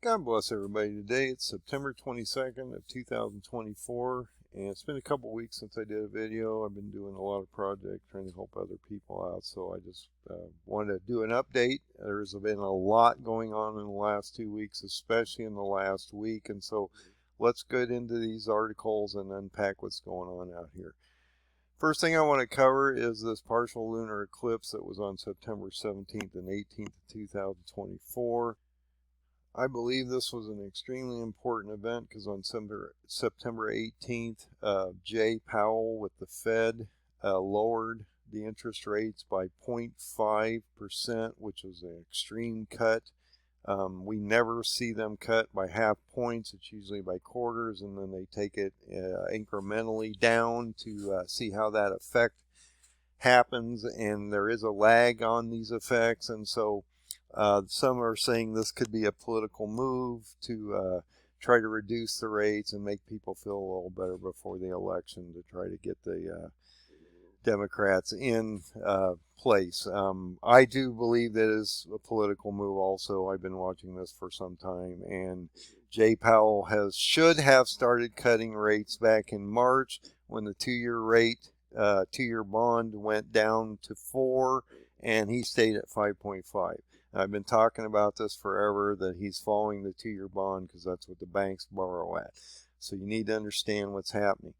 God bless everybody. Today it's September 22nd of 2024, and it's been a couple weeks since I did a video. I've been doing a lot of projects trying to help other people out, so I just wanted to do an update. There's been a lot going on in the last 2 weeks, especially in the last week, and so let's get into these articles and unpack what's going on out here. First thing I want to cover is this partial lunar eclipse that was on September 17th and 18th of 2024. I believe this was an extremely important event because on September 18th, Jay Powell with the Fed lowered the interest rates by 0.5%, which was an extreme cut. We never see them cut by half points. It's usually by quarters, and then they take it incrementally down to see how that effect happens, and there is a lag on these effects, and so some are saying this could be a political move to try to reduce the rates and make people feel a little better before the election to try to get the Democrats in place. I do believe that is a political move also. I've been watching this for some time, and Jay Powell should have started cutting rates back in March when the two-year bond went down to 4, and he stayed at 5.5. I've been talking about this forever, that he's following the 2-year bond because that's what the banks borrow at. So you need to understand what's happening.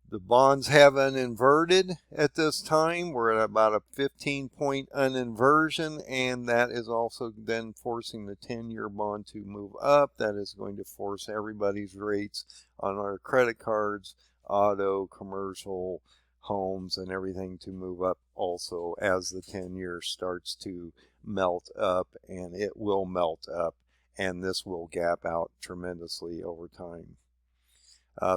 The bonds haven't inverted at this time. We're at about a 15-point uninversion, and that is also then forcing the 10-year bond to move up. That is going to force everybody's rates on our credit cards, auto, commercial, homes, and everything to move up also as the 10 years starts to melt up, and it will melt up, and this will gap out tremendously over time.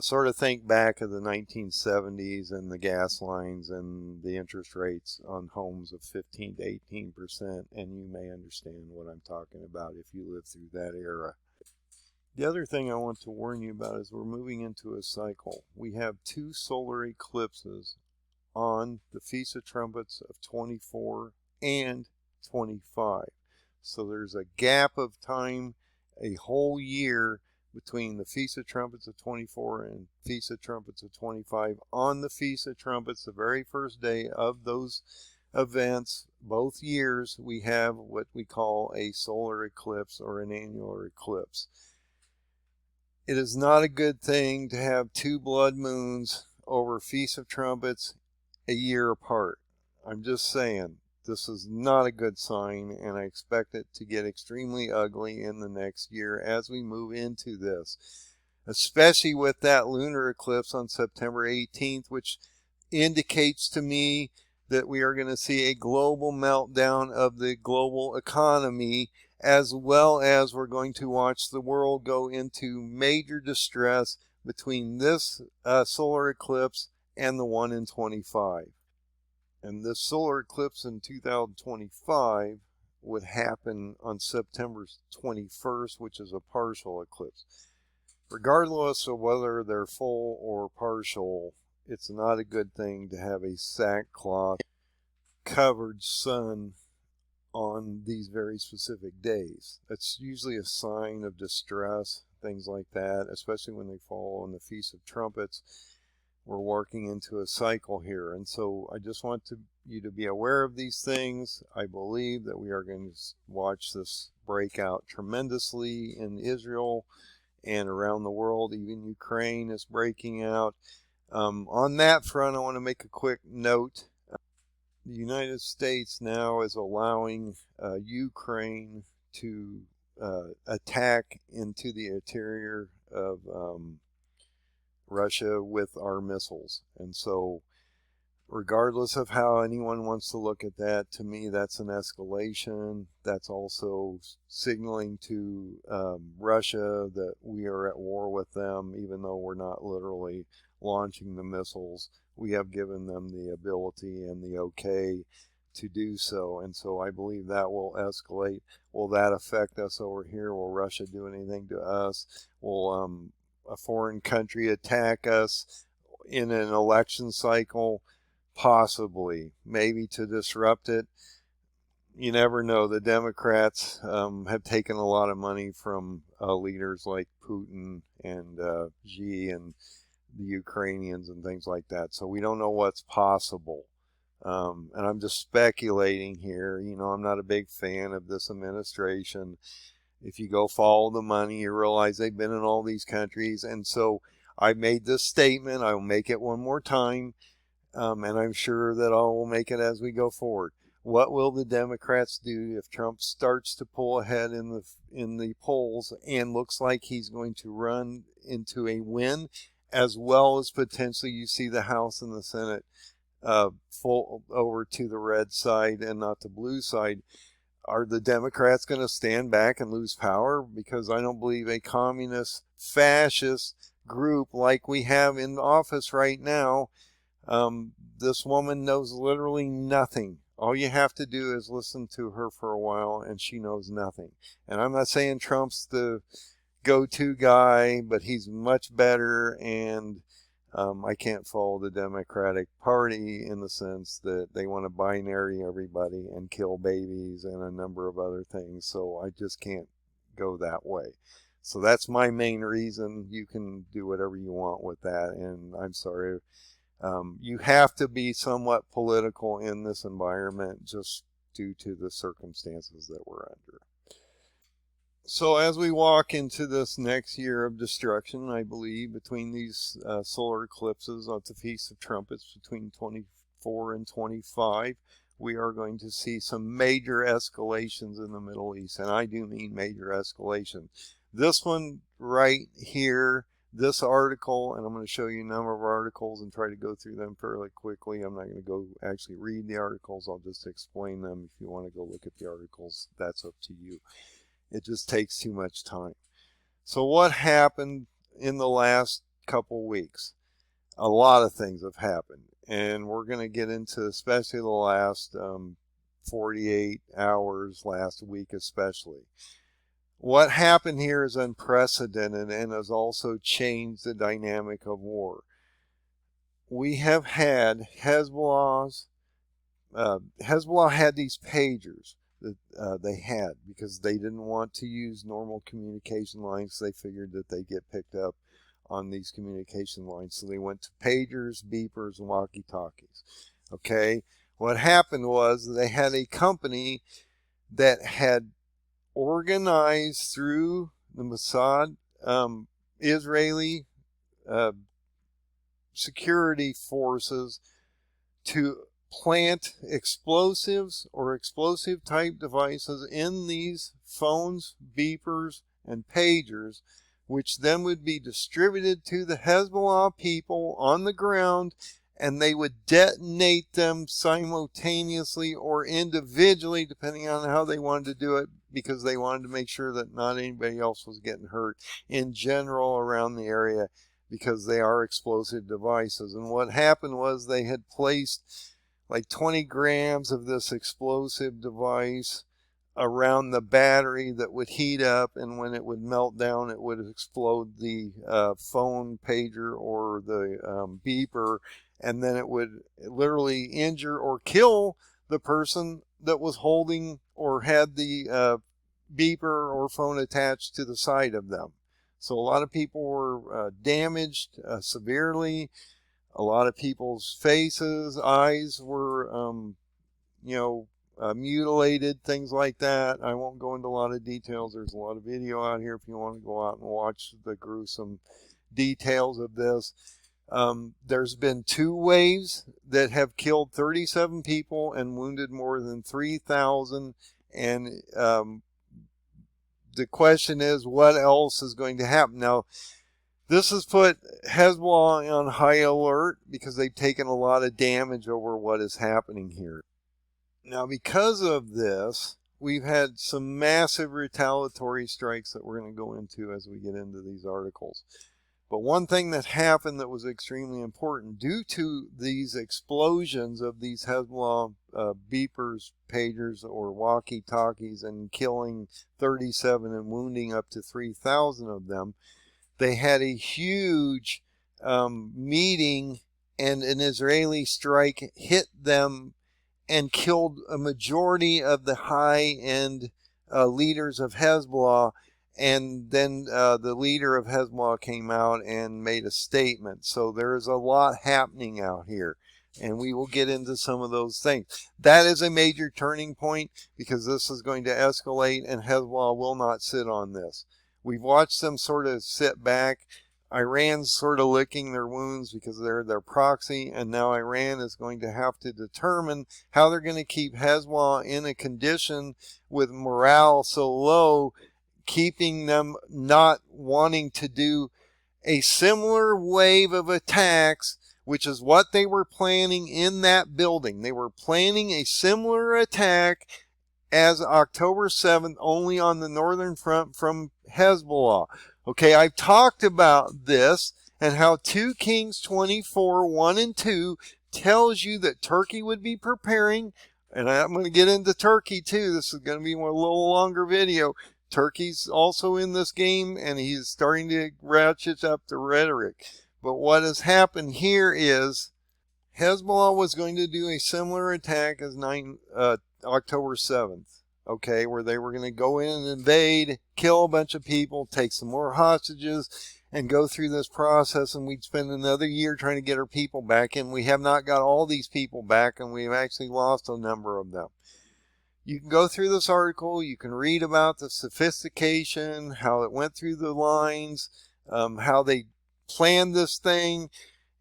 Sort of think back of the 1970s and the gas lines and the interest rates on homes of 15 to 18%, and you may understand what I'm talking about if you lived through that era. The other thing I want to warn you about is we're moving into a cycle. We have 2 solar eclipses on the Feast of Trumpets of 24 and 25. So there's a gap of time, a whole year, between the Feast of Trumpets of 24 and Feast of Trumpets of 25. On the Feast of Trumpets, the very first day of those events, both years, we have what we call a solar eclipse or an annular eclipse. It is not a good thing to have 2 blood moons over Feast of Trumpets a year apart. I'm just saying, this is not a good sign, and I expect it to get extremely ugly in the next year as we move into this, especially with that lunar eclipse on September 18th, which indicates to me that we are going to see a global meltdown of the global economy, as well as we're going to watch the world go into major distress between this solar eclipse and the one in 25. And this solar eclipse in 2025 would happen on September 21st, which is a partial eclipse. Regardless of whether they're full or partial, it's not a good thing to have a sackcloth covered sun on these very specific days. That's usually a sign of distress, things like that, especially when they fall on the Feast of Trumpets. We're working into a cycle here, and so I just want you to be aware of these things. I believe that we are going to watch this break out tremendously in Israel and around the world. Even Ukraine is breaking out. On that front, I want to make a quick note. The United States now is allowing Ukraine to attack into the interior of Russia with our missiles. And so regardless of how anyone wants to look at that, to me that's an escalation. That's also signaling to Russia that we are at war with them, even though we're not literally launching the missiles. We have given them the ability and the okay to do so, and so I believe that will escalate. Will that affect us over here? Will Russia do anything to us? Will a foreign country attack us in an election cycle? Possibly, maybe to disrupt it. you never know. The Democrats have taken a lot of money from leaders like Putin and Xi and the Ukrainians and things like that. So we don't know what's possible. And I'm just speculating here. You know, I'm not a big fan of this administration. If you go follow the money, you realize they've been in all these countries. And so I made this statement. I will make it one more time. And I'm sure that I will make it as we go forward. What will the Democrats do if Trump starts to pull ahead in the polls and looks like he's going to run into a win, as well as potentially you see the House and the Senate full over to the red side and not the blue side? Are the Democrats going to stand back and lose power? Because I don't believe a communist, fascist group like we have in office right now. This woman knows literally nothing. All you have to do is listen to her for a while, and she knows nothing. And I'm not saying Trump's the go-to guy, but he's much better, and I can't follow the Democratic Party in the sense that they want to binary everybody and kill babies and a number of other things. So I just can't go that way. So that's my main reason. You can do whatever you want with that, and I'm sorry. You have to be somewhat political in this environment just due to the circumstances that we're under. So as we walk into this next year of destruction, I believe, between these solar eclipses of the Feast of Trumpets between 24 and 25, we are going to see some major escalations in the Middle East. And I do mean major escalation. This one right here, this article, and I'm going to show you a number of articles and try to go through them fairly quickly. I'm not going to go actually read the articles. I'll just explain them. If you want to go look at the articles, that's up to you. It just takes too much time. So what happened in the last couple weeks? A lot of things have happened, and we're going to get into especially the last 48 hours, last week especially. What happened here is unprecedented and has also changed the dynamic of war. We have had Hezbollah had these pagers that they had because they didn't want to use normal communication lines. They figured that they get picked up on these communication lines. So they went to pagers, beepers, and walkie-talkies. Okay. What happened was they had a company that had organized through the Mossad, Israeli security forces to plant explosives or explosive type devices in these phones, beepers, and pagers, which then would be distributed to the Hezbollah people on the ground, and they would detonate them simultaneously or individually, depending on how they wanted to do it, because they wanted to make sure that not anybody else was getting hurt in general around the area, because they are explosive devices. And what happened was they had placed like 20 grams of this explosive device around the battery that would heat up, and when it would melt down, it would explode the phone, pager, or the beeper, and then it would literally injure or kill the person that was holding or had the beeper or phone attached to the side of them. So a lot of people were damaged severely. A lot of people's faces, eyes were, mutilated, things like that. I won't go into a lot of details. There's a lot of video out here if you want to go out and watch the gruesome details of this. There's been 2 waves that have killed 37 people and wounded more than 3,000. And the question is, what else is going to happen? Now, this has put Hezbollah on high alert because they've taken a lot of damage over what is happening here. Now, because of this, we've had some massive retaliatory strikes that we're going to go into as we get into these articles. But one thing that happened that was extremely important, due to these explosions of these Hezbollah beepers, pagers, or walkie-talkies, and killing 37 and wounding up to 3,000 of them, they had a huge meeting, and an Israeli strike hit them and killed a majority of the high-end leaders of Hezbollah. And then the leader of Hezbollah came out and made a statement. So there is a lot happening out here. And we will get into some of those things. That is a major turning point, because this is going to escalate, and Hezbollah will not sit on this. We've watched them sort of sit back. Iran's sort of licking their wounds because they're their proxy, and now Iran is going to have to determine how they're going to keep Hezbollah in a condition with morale so low, keeping them not wanting to do a similar wave of attacks, which is what they were planning in that building. They were planning a similar attack as October 7th, only on the northern front from Hezbollah. Okay, I've talked about this and how 2 Kings 24, 1 and 2 tells you that Turkey would be preparing, and I'm going to get into Turkey too. This is going to be a little longer video. Turkey's also in this game, and he's starting to ratchet up the rhetoric. But what has happened here is Hezbollah was going to do a similar attack as October 7th, okay, where they were going to go in and invade, kill a bunch of people, take some more hostages, and go through this process, and we'd spend another year trying to get our people back, and we have not got all these people back, and we've actually lost a number of them. You can go through this article, you can read about the sophistication, how it went through the lines, how they planned this thing,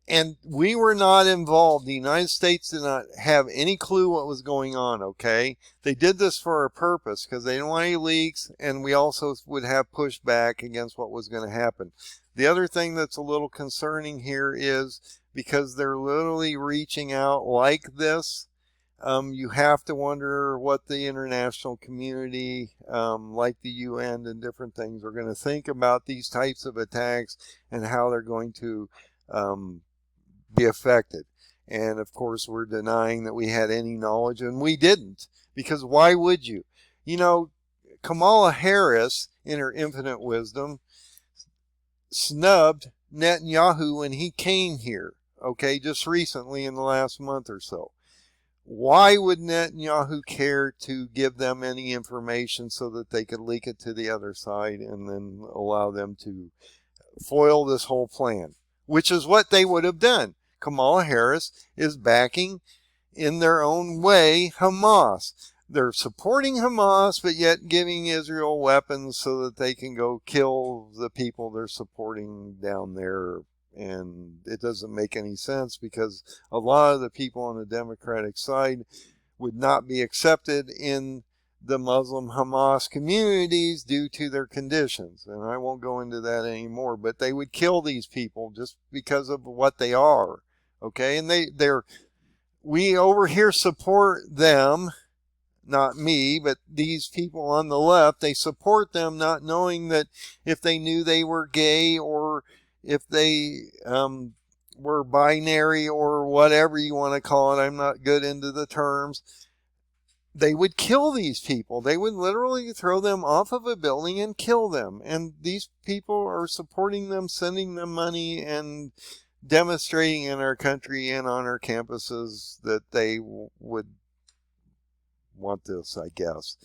and we were not involved. The United States did not have any clue what was going on, okay? They did this for a purpose, because they didn't want any leaks, and we also would have pushback against what was going to happen. The other thing that's a little concerning here is, because they're literally reaching out like this, you have to wonder what the international community, like the UN and different things, are going to think about these types of attacks and how they're going to be affected. And of course, we're denying that we had any knowledge, and we didn't, because why would you? You know, Kamala Harris, in her infinite wisdom, snubbed Netanyahu when he came here, okay, just recently in the last month or so. Why would Netanyahu care to give them any information so that they could leak it to the other side and then allow them to foil this whole plan? Which is what they would have done. Kamala Harris is backing, in their own way, Hamas. They're supporting Hamas, but yet giving Israel weapons so that they can go kill the people they're supporting down there. And it doesn't make any sense, because a lot of the people on the Democratic side would not be accepted in the Muslim Hamas communities due to their conditions. And I won't go into that anymore, but they would kill these people just because of what they are. Okay, and we over here support them, not me, but these people on the left, they support them, not knowing that if they knew they were gay, or if they were binary, or whatever you want to call it, I'm not good into the terms, they would kill these people. They would literally throw them off of a building and kill them. And these people are supporting them, sending them money, and demonstrating in our country and on our campuses that they would want this, I guess.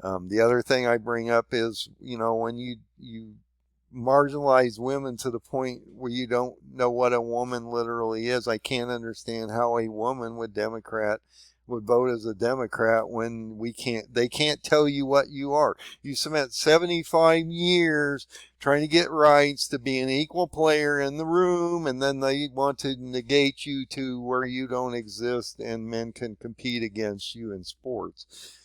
The other thing I bring up is, you know, when you marginalize women to the point where you don't know what a woman literally is. I can't understand how a woman would vote as a Democrat when they can't tell you what you are. You spent 75 years trying to get rights to be an equal player in the room, and then they want to negate you to where you don't exist and men can compete against you in sports.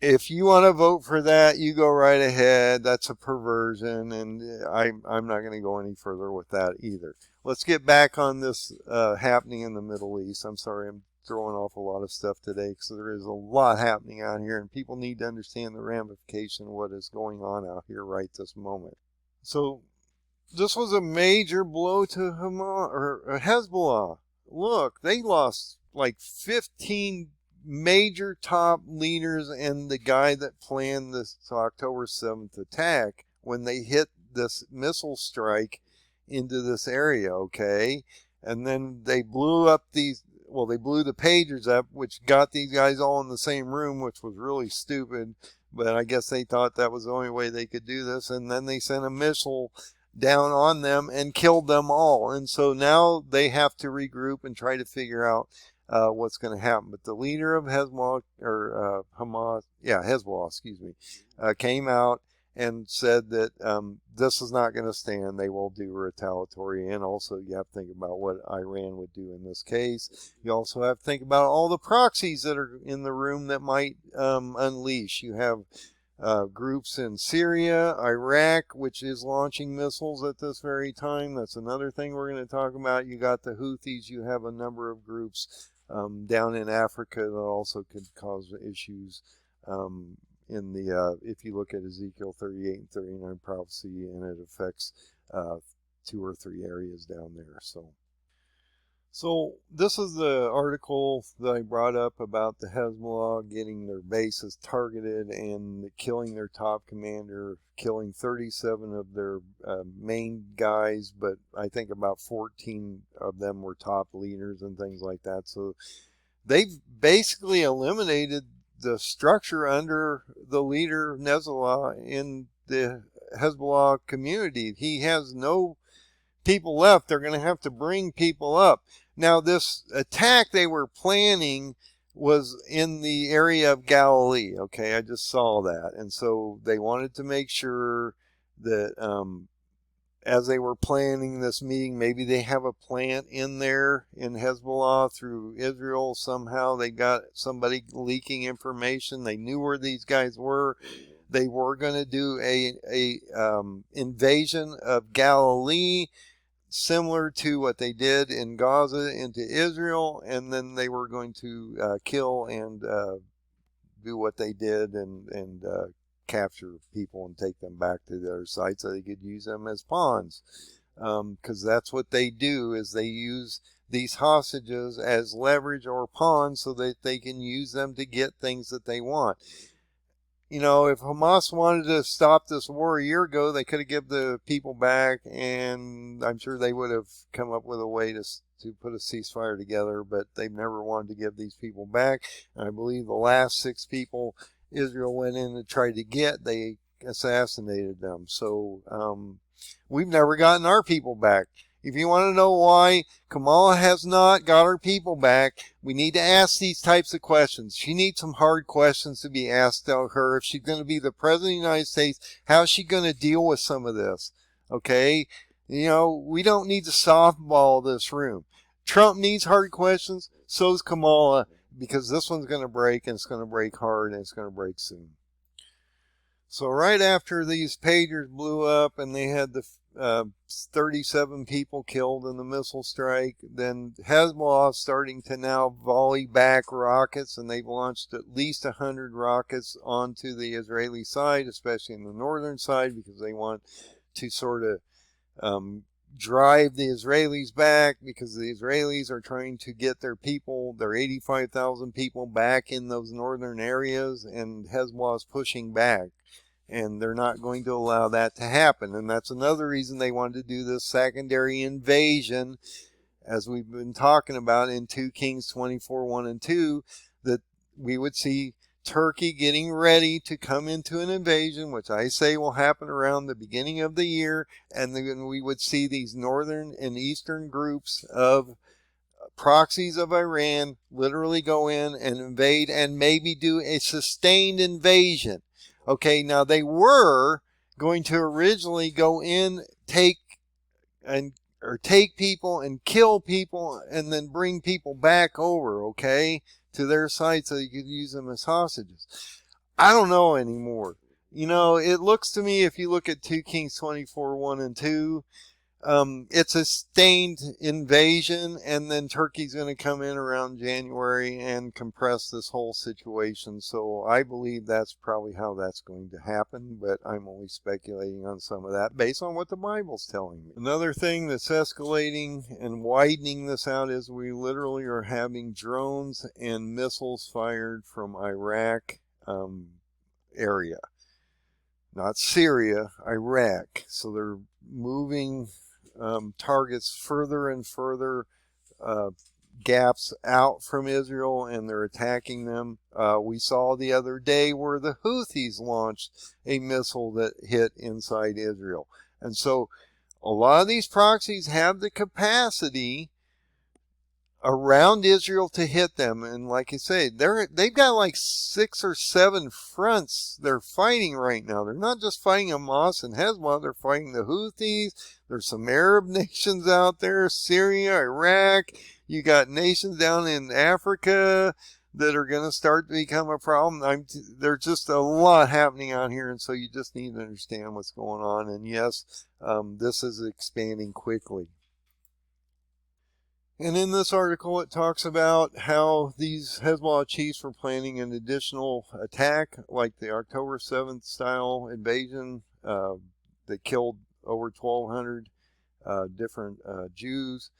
If you want to vote for that, you go right ahead. That's a perversion, and I'm not going to go any further with that either. Let's get back on this happening in the Middle East. I'm sorry, I'm throwing off a lot of stuff today, because there is a lot happening out here, and people need to understand the ramification of what is going on out here right this moment. So this was a major blow to Hamas, or Hezbollah. Look, they lost like 15 major top leaders and the guy that planned this October 7th attack when they hit this missile strike into this area, okay? And then they blew up these, well, they blew the pagers up, which got these guys all in the same room, which was really stupid. But I guess they thought that was the only way they could do this. And then they sent a missile down on them and killed them all. And so now they have to regroup and try to figure out what's going to happen. But the leader of Hezbollah, or Hezbollah, excuse me, came out and said that this is not going to stand. They will do retaliatory. And also you have to think about what Iran would do in this case. You also have to think about all the proxies that are in the room that might unleash. You have groups in Syria, Iraq, which is launching missiles at this very time. That's another thing we're going to talk about. You got the Houthis. You have a number of groups down in Africa that also could cause issues in the, if you look at Ezekiel 38 and 39 prophecy, and it affects 2 or 3 areas down there. So this is the article that I brought up about the Hezbollah getting their bases targeted and killing their top commander, killing 37 of their main guys, but I think about 14 of them were top leaders and things like that. So they've basically eliminated the structure under the leader Hezbollah in the Hezbollah community. He has no people left. They're going to have to bring people up. Now, this attack they were planning was in the area of Galilee. Okay, I just saw that. And so they wanted to make sure that as they were planning this meeting, maybe they have a plant in there in Hezbollah through Israel. Somehow they got somebody leaking information. They knew where these guys were. They were going to do a invasion of Galilee, similar to what they did in Gaza into Israel, and then they were going to kill and do what they did and capture people and take them back to their site so they could use them as pawns, because that's what they do, is they use these hostages as leverage or pawns so that they can use them to get things that they want. You know, if Hamas wanted to stop this war a year ago, they could have given the people back, and I'm sure they would have come up with a way to put a ceasefire together, but they've never wanted to give these people back. And I believe the last 6 people Israel went in and tried to get, they assassinated them. So we've never gotten our people back. If you want to know why Kamala has not got her people back, we need to ask these types of questions. She needs some hard questions to be asked of her. If she's going to be the president of the United States, how is she going to deal with some of this? Okay? You know, we don't need to softball this room. Trump needs hard questions. So does Kamala, because this one's going to break, and it's going to break hard, and it's going to break soon. So right after these pagers blew up and they had the 37 people killed in the missile strike, then Hezbollah starting to now volley back rockets, and they've launched at least 100 rockets onto the Israeli side, especially in the northern side, because they want to sort of drive the Israelis back, because the Israelis are trying to get their people, their 85,000 people, back in those northern areas, and Hezbollah is pushing back. And they're not going to allow that to happen. And that's another reason they wanted to do this secondary invasion, as we've been talking about in 2 Kings 24, 1 and 2, that we would see Turkey getting ready to come into an invasion, which I say will happen around the beginning of the year. And then we would see these northern and eastern groups of proxies of Iran literally go in and invade and maybe do a sustained invasion. Okay, now they were going to originally go in, take people and kill people and then bring people back over, okay, to their side so you could use them as hostages. I don't know anymore. You know, it looks to me, if you look at 2 Kings 24, 1 and 2, it's a sustained invasion, and then Turkey's going to come in around January and compress this whole situation. So I believe that's probably how that's going to happen, but I'm only speculating on some of that based on what the Bible's telling me. Another thing that's escalating and widening this out is we literally are having drones and missiles fired from Iraq area. Not Syria, Iraq. So they're moving targets further and further gaps out from Israel, and they're attacking them. We saw the other day where the Houthis launched a missile that hit inside Israel. And so a lot of these proxies have the capacity around Israel to hit them. And like I say, they've got like 6 or 7 fronts they're fighting right now. They're not just fighting Hamas and Hezbollah, they're fighting the Houthis. There's some Arab nations out there, Syria, Iraq. You got nations down in Africa that are going to start to become a problem. There's just a lot happening out here, and so you just need to understand what's going on. And yes, this is expanding quickly. And in this article, it talks about how these Hezbollah chiefs were planning an additional attack, like the October 7th style invasion that killed over 1,200 different Jews.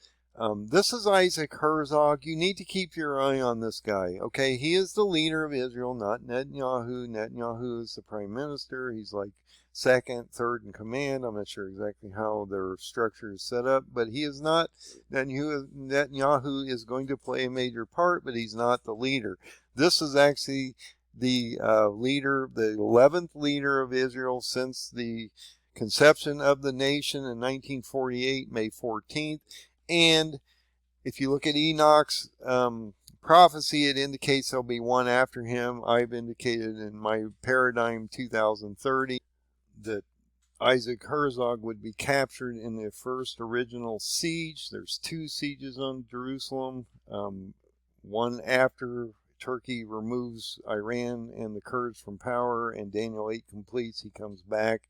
This is Isaac Herzog. You need to keep your eye on this guy. Okay, he is the leader of Israel, not Netanyahu. Netanyahu is the prime minister. He's like second, third in command. I'm not sure exactly how their structure is set up, but he is not. Netanyahu is going to play a major part, but he's not the leader. This is actually the leader, the 11th leader of Israel since the conception of the nation in 1948, May 14th. And if you look at Enoch's prophecy, it indicates there'll be one after him. I've indicated in my paradigm 2030 that Isaac Herzog would be captured in the first original siege. There's 2 sieges on Jerusalem, one after Turkey removes Iran and the Kurds from power, and Daniel 8 completes. He comes back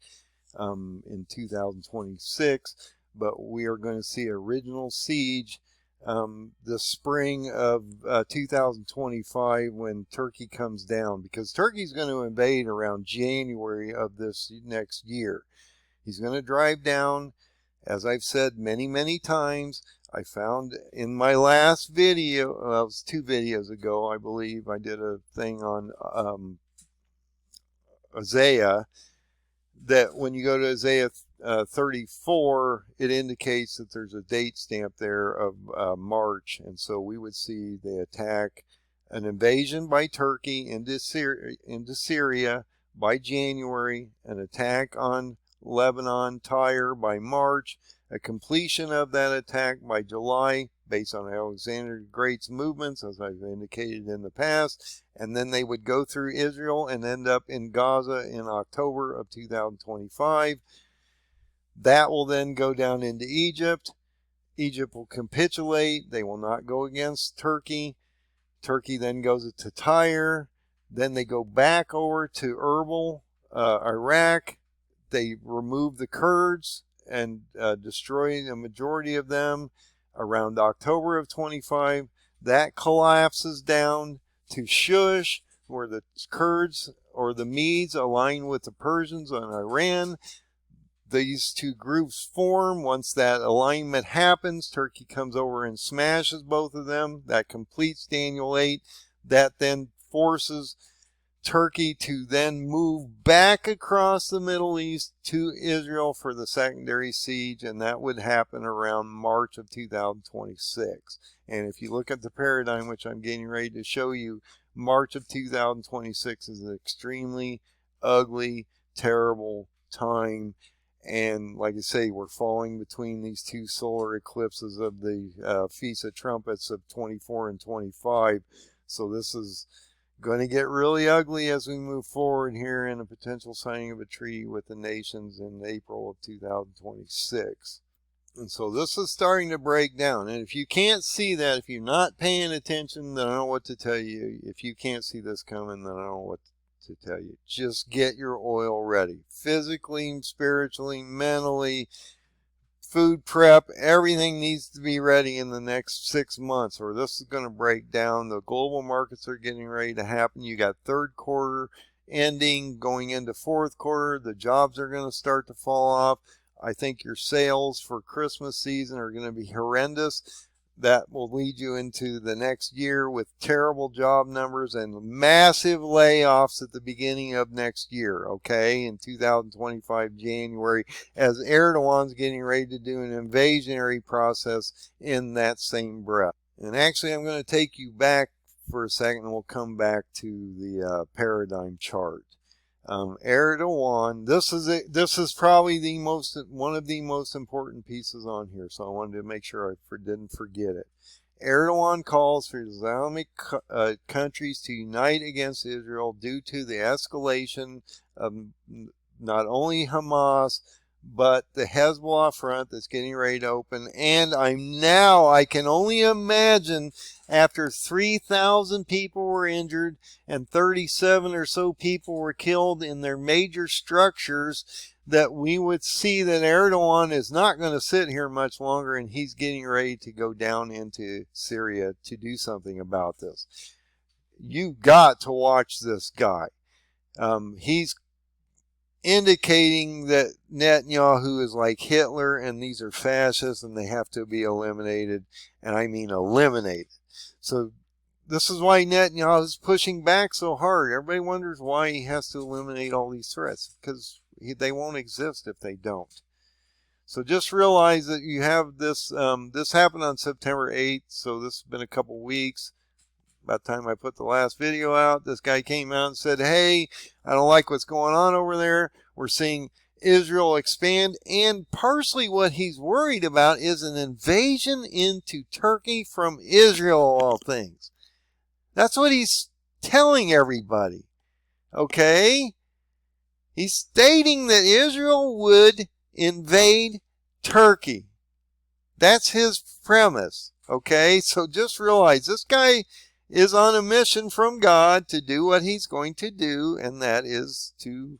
in 2026. But we are going to see original siege the spring of 2025 when Turkey comes down, because Turkey's going to invade around January of this next year. He's going to drive down, as I've said many, many times. I found in my last video, it was 2 videos ago, I believe, I did a thing on Isaiah, that when you go to Isaiah 34, it indicates that there's a date stamp there of March, and so we would see the attack, an invasion by Turkey into Syria by January, an attack on Lebanon, Tyre by March, a completion of that attack by July based on Alexander the Great's movements, as I've indicated in the past, and then they would go through Israel and end up in Gaza in October of 2025. That will then go down into Egypt. Egypt will capitulate. They will not go against Turkey. Turkey then goes to Tyre. Then they go back over to Erbil, Iraq. They remove the Kurds and destroy the majority of them around October of 25. That collapses down to Shush, where the Kurds or the Medes align with the Persians on Iran. These 2 groups form. Once that alignment happens, Turkey comes over and smashes both of them. That completes Daniel 8. That then forces Turkey to then move back across the Middle East to Israel for the secondary siege, and that would happen around March of 2026. And if you look at the paradigm, which I'm getting ready to show you, March of 2026 is an extremely ugly, terrible time. And like I say, we're falling between these 2 solar eclipses of the Feasts of Trumpets of 24 and 25. So this is going to get really ugly as we move forward here in a potential signing of a treaty with the nations in April of 2026. And so this is starting to break down. And if you can't see that, if you're not paying attention, then I don't know what to tell you. If you can't see this coming, then I don't know what to tell you. Just get your oil ready. Physically, spiritually, mentally, food prep, everything needs to be ready in the next 6 months, or this is going to break down. The global markets are getting ready to happen. You got 3rd quarter ending, going into 4th quarter. The jobs are going to start to fall off. I think your sales for Christmas season are going to be horrendous. That will lead you into the next year with terrible job numbers and massive layoffs at the beginning of next year, okay, in 2025 January, as Erdogan's getting ready to do an invasionary process in that same breath. And actually, I'm going to take you back for a second, and we'll come back to the paradigm chart. Erdogan, this is probably one of the most important pieces on here, so I wanted to make sure I didn't forget it. Erdogan calls for Islamic countries to unite against Israel due to the escalation of not only Hamas, but the Hezbollah front that's getting ready to open. And I can only imagine, after 3,000 people were injured and 37 or so people were killed in their major structures, that we would see that Erdogan is not going to sit here much longer, and he's getting ready to go down into Syria to do something about this. You've got to watch this guy. He's indicating that Netanyahu is like Hitler, and these are fascists, and they have to be eliminated, and I mean eliminated. So this is why Netanyahu is pushing back so hard. Everybody wonders why he has to eliminate all these threats, because they won't exist if they don't. So just realize that you have this. This happened on September 8th, so this has been a couple weeks. By the time I put the last video out, this guy came out and said, hey, I don't like what's going on over there. We're seeing Israel expand, and partially what he's worried about is an invasion into Turkey from Israel, of all things. That's what he's telling everybody. Okay? He's stating that Israel would invade Turkey. That's his premise. Okay? So just realize this guy is on a mission from God to do what he's going to do, and that is to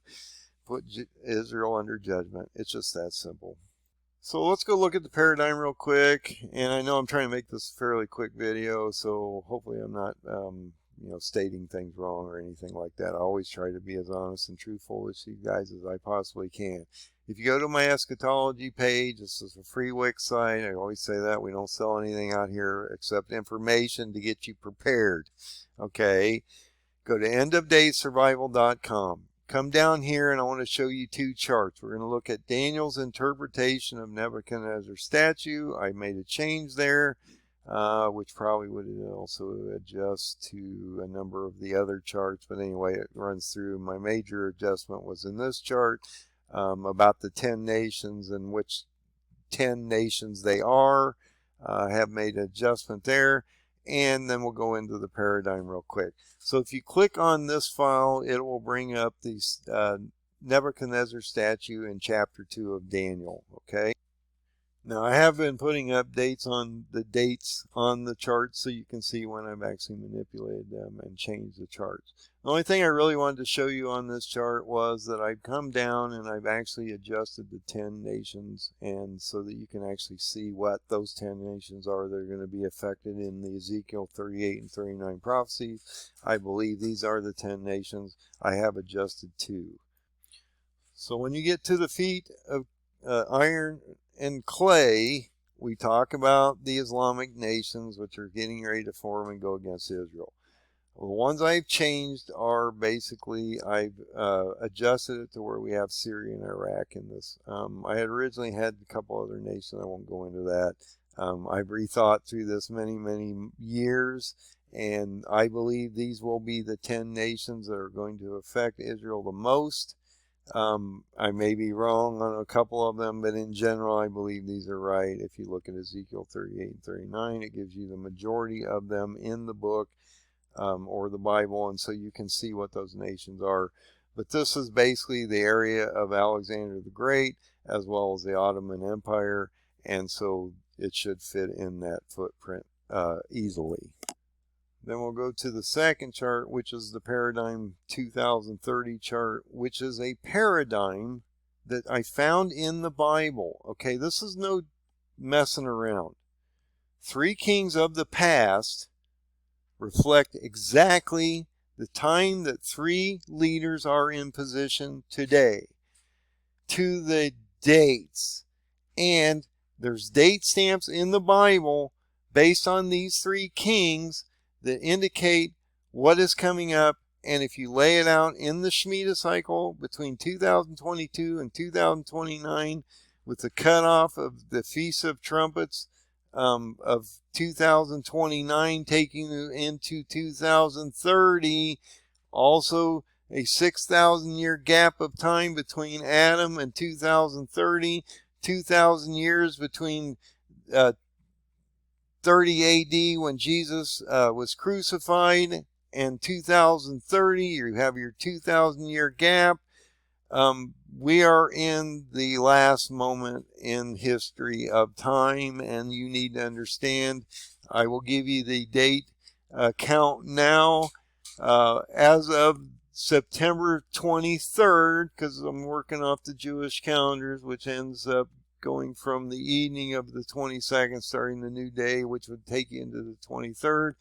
put Israel under judgment. It's just that simple. So let's go look at the paradigm real quick. And I know I'm trying to make this a fairly quick video, so hopefully I'm not stating things wrong or anything like that. I always try to be as honest and truthful with you guys as I possibly can. If you go to my eschatology page, this is a free Wix site. I always say that. We don't sell anything out here except information to get you prepared. Okay? Go to endofdayssurvival.com. Come down here, and I want to show you two charts. We're going to look at Daniel's interpretation of Nebuchadnezzar's statue. I made a change there, which probably would also adjust to a number of the other charts. But anyway, it runs through. My major adjustment was in this chart. About the 10 nations and which 10 nations they are. I have made an adjustment there, and then we'll go into the paradigm real quick. So if you click on this file, it will bring up the Nebuchadnezzar statue in chapter 2 of Daniel. Okay. Now I have been putting updates on the dates on the charts so you can see when I've actually manipulated them and changed the charts. The only thing I really wanted to show you on this chart was that I've come down and I've actually adjusted the 10 nations, and so that you can actually see what those 10 nations are that are going to be affected in the Ezekiel 38 and 39 prophecies. I believe these are the 10 nations. I have adjusted 2. So when you get to the feet of iron and clay, we talk about the Islamic nations which are getting ready to form and go against Israel. The ones I've changed are basically, I've adjusted it to where we have Syria and Iraq in this. I had originally had a couple other nations. I won't go into that. I've rethought through this many years, and I believe these will be the 10 nations that are going to affect Israel the most. I may be wrong on a couple of them, but in general, I believe these are right. If you look at Ezekiel 38 and 39, it gives you the majority of them in the book or the Bible, and so you can see what those nations are. But this is basically the area of Alexander the Great, as well as the Ottoman Empire, and so it should fit in that footprint easily. Then we'll go to the second chart, which is the Paradigm 2030 chart, which is a paradigm that I found in the Bible. Okay, this is no messing around. 3 kings of the past reflect exactly the time that 3 leaders are in position today, to the dates. And there's date stamps in the Bible based on these 3 kings that indicate what is coming up. And if you lay it out in the Shemitah cycle between 2022 and 2029, with the cutoff of the Feasts of Trumpets of 2029 taking you into 2030. Also, a 6,000 year gap of time between Adam and 2030. 2,000 years between 30 AD when Jesus was crucified and 2030. You have your 2,000 year gap. We are in the last moment in history of time, and you need to understand. I will give you the date count now. As of September 23rd, because I'm working off the Jewish calendars, which ends up going from the evening of the 22nd, starting the new day, which would take you into the 23rd.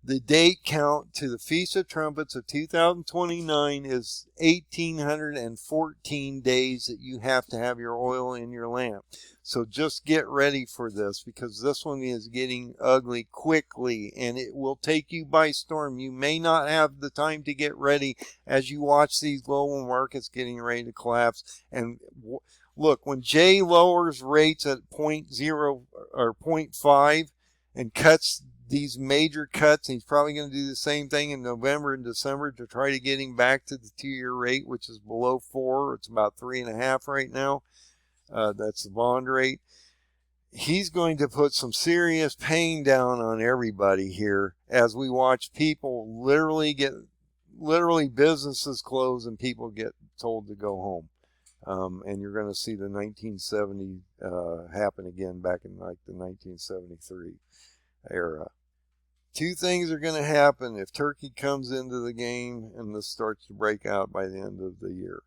The date count to the Feast of Trumpets of 2029 is 1,814 days that you have to have your oil in your lamp. So just get ready for this, because this one is getting ugly quickly and it will take you by storm. You may not have the time to get ready as you watch these global markets getting ready to collapse. And look, when Jay lowers rates at 0.0 or 0.5 and cuts these major cuts, and he's probably going to do the same thing in November and December to try to get him back to the 2-year rate, which is below 4. It's about 3.5 right now. That's the bond rate. He's going to put some serious pain down on everybody here as we watch people literally businesses close and people get told to go home. And you're going to see the 1970 happen again back in like the 1973 era. Two things are going to happen if Turkey comes into the game and this starts to break out by the end of the year.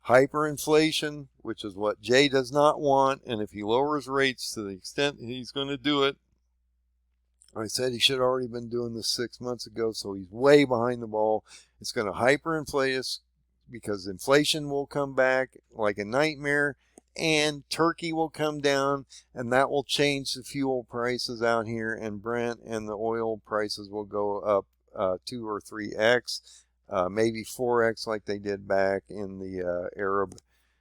Hyperinflation, which is what Jay does not want, and if he lowers rates to the extent he's going to do it, I said he should have already been doing this 6 months ago, so he's way behind the ball. It's going to hyperinflate us because inflation will come back like a nightmare, and Turkey will come down, and that will change the fuel prices out here, and Brent and the oil prices will go up 2 or 3x, maybe 4x like they did back in the Arab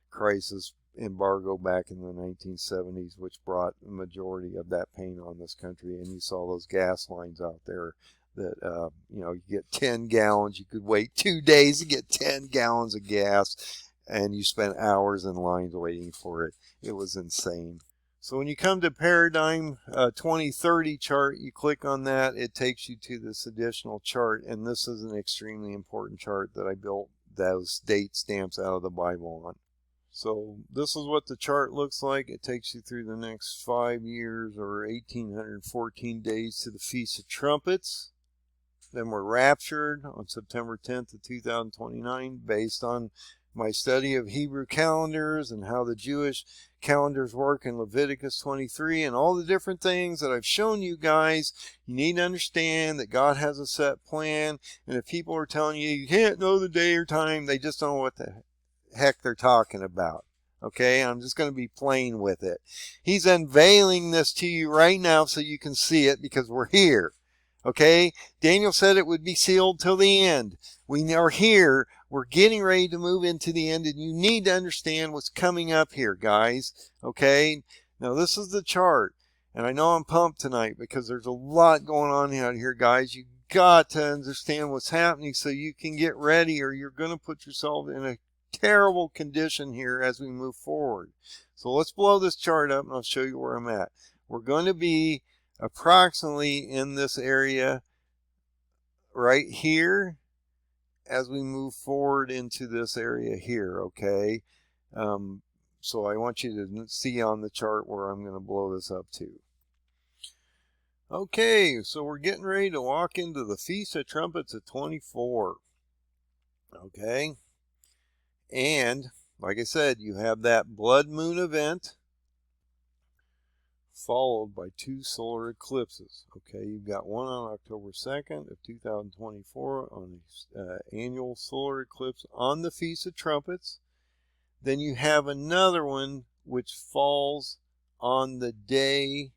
crisis embargo back in the 1970s, which brought the majority of that pain on this country. And you saw those gas lines out there that, you get 10 gallons. You could wait 2 days to get 10 gallons of gas, and you spent hours in lines waiting for it. It was insane. So when you come to Paradigm 2030 chart, you click on that. It takes you to this additional chart, and this is an extremely important chart that I built those date stamps out of the Bible on. So this is what the chart looks like. It takes you through the next 5 years or 1,814 days to the Feast of Trumpets. Then we're raptured on September 10th of 2029 based on my study of Hebrew calendars and how the Jewish calendars work in Leviticus 23 and all the different things that I've shown you guys. You need to understand that God has a set plan, and if people are telling you you can't know the day or time, they just don't know what the heck they're talking about. Okay, I'm just going to be plain with it. He's unveiling this to you right now so you can see it, because we're here. Okay, Daniel said it would be sealed till the end. We are here. We're getting ready to move into the end, and you need to understand what's coming up here, guys. Okay, now this is the chart, and I know I'm pumped tonight because there's a lot going on out here, guys. You got to understand what's happening so you can get ready, or you're going to put yourself in a terrible condition here as we move forward. So let's blow this chart up, and I'll show you where I'm at. We're going to be approximately in this area right here as we move forward into this area here, okay? So I want you to see on the chart where I'm going to blow this up to. Okay, so we're getting ready to walk into the Feast of Trumpets of 24. Okay? And, like I said, you have that blood moon event followed by 2 solar eclipses. Okay, you've got one on October 2nd of 2024 on the annual solar eclipse on the Feast of Trumpets. Then you have another one which falls on the day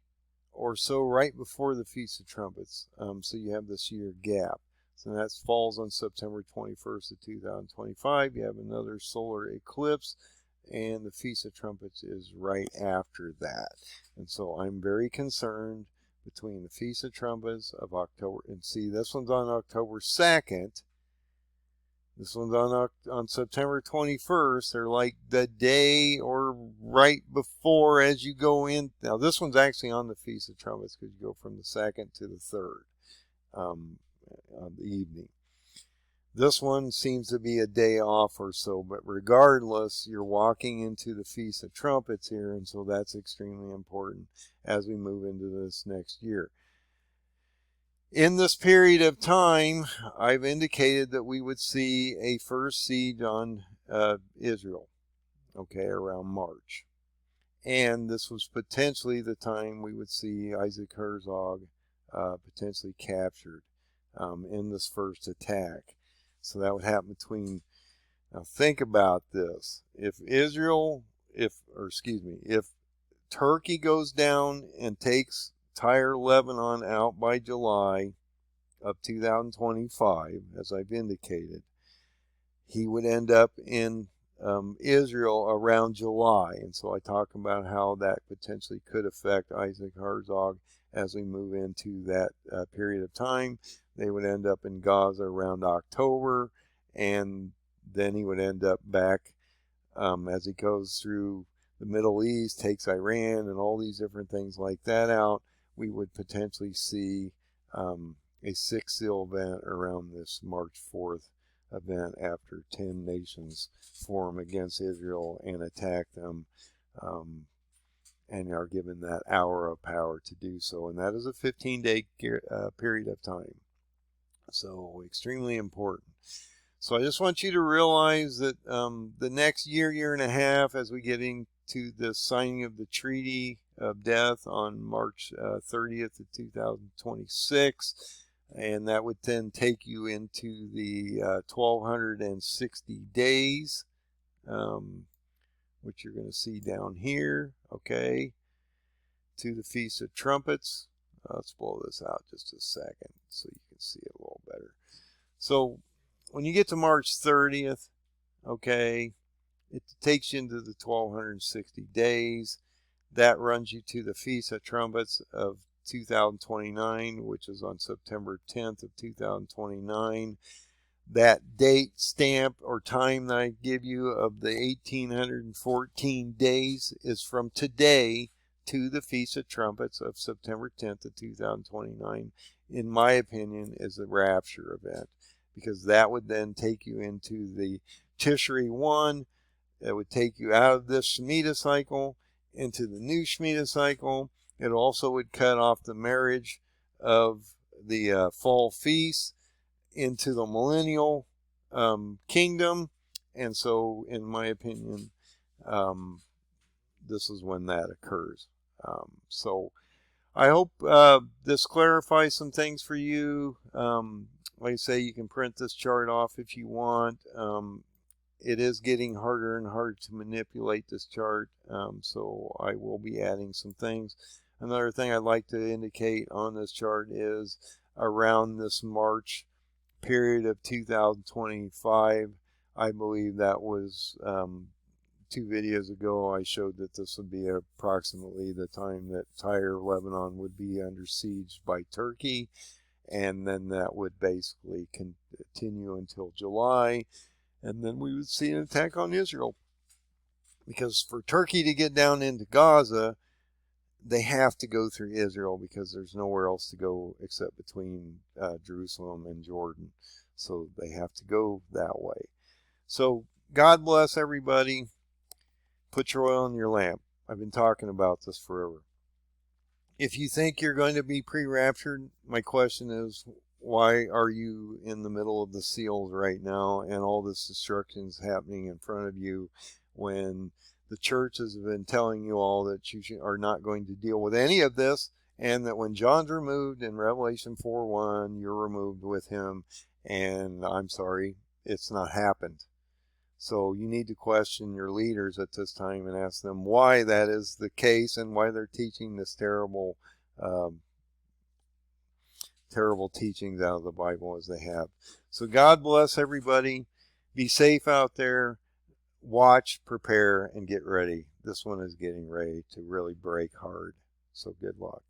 or so right before the Feast of Trumpets. So you have this year gap. So that falls on September 21st of 2025. You have another solar eclipse and the Feast of Trumpets is right after that. And so I'm very concerned between the Feast of Trumpets of October, and see, this one's on October 2nd. This one's on September 21st. They're like the day or right before as you go in. Now, this one's actually on the Feast of Trumpets because you go from the 2nd to the 3rd on the evening. This one seems to be a day off or so, but regardless, you're walking into the Feast of Trumpets here, and so that's extremely important as we move into this next year. In this period of time, I've indicated that we would see a first siege on Israel, okay, around March. And this was potentially the time we would see Isaac Herzog potentially captured in this first attack. So that would happen between, now think about this. If Turkey goes down and takes Tyre, Lebanon out by July of 2025, as I've indicated, he would end up in Israel around July. And so I talk about how that potentially could affect Isaac Herzog as we move into that period of time. They would end up in Gaza around October, and then he would end up back as he goes through the Middle East, takes Iran and all these different things like that out. We would potentially see a 6-seal event around this March 4th event after 10 nations form against Israel and attack them, and are given that hour of power to do so. And that is a 15-day period of time. So extremely important. So I just want you to realize that the next year and a half, as we get into the signing of the Treaty of Death on March 30th of 2026, and that would then take you into the 1260 days, which you're going to see down here, okay, to the Feast of Trumpets. Let's blow this out just a second so you can see it a little better. So when you get to March 30th, okay, it takes you into the 1260 days. That runs you to the Feast of Trumpets of 2029, which is on September 10th of 2029. That date stamp or time that I give you of the 1814 days is from today to the Feast of Trumpets of September 10th of 2029, in my opinion, is a rapture event, because that would then take you into the Tishri 1. It would take you out of this Shemitah cycle into the new Shemitah cycle. It also would cut off the marriage of the fall feast into the millennial kingdom. And so, in my opinion, this is when that occurs. So I hope this clarifies some things for you. Like I say, you can print this chart off if you want. It is getting harder and harder to manipulate this chart, so I will be adding some things. Another thing I'd like to indicate on this chart is around this March period of 2025, I believe that was 2 videos ago, I showed that this would be approximately the time that Tyre, Lebanon would be under siege by Turkey, and then that would basically continue until July, and then we would see an attack on Israel. Because for Turkey to get down into Gaza, they have to go through Israel, because there's nowhere else to go except between Jerusalem and Jordan. So they have to go that way. So God bless everybody. Put your oil in your lamp. I've been talking about this forever. If you think you're going to be pre-raptured, my question is, why are you in the middle of the seals right now and all this destruction is happening in front of you, when the churches have been telling you all that you are not going to deal with any of this, and that when John's removed in Revelation 4:1, you're removed with him, and I'm sorry, it's not happened. So you need to question your leaders at this time and ask them why that is the case and why they're teaching this terrible teachings out of the Bible as they have. So God bless everybody. Be safe out there. watch, prepare, and get ready. This one is getting ready to really break hard. So good luck.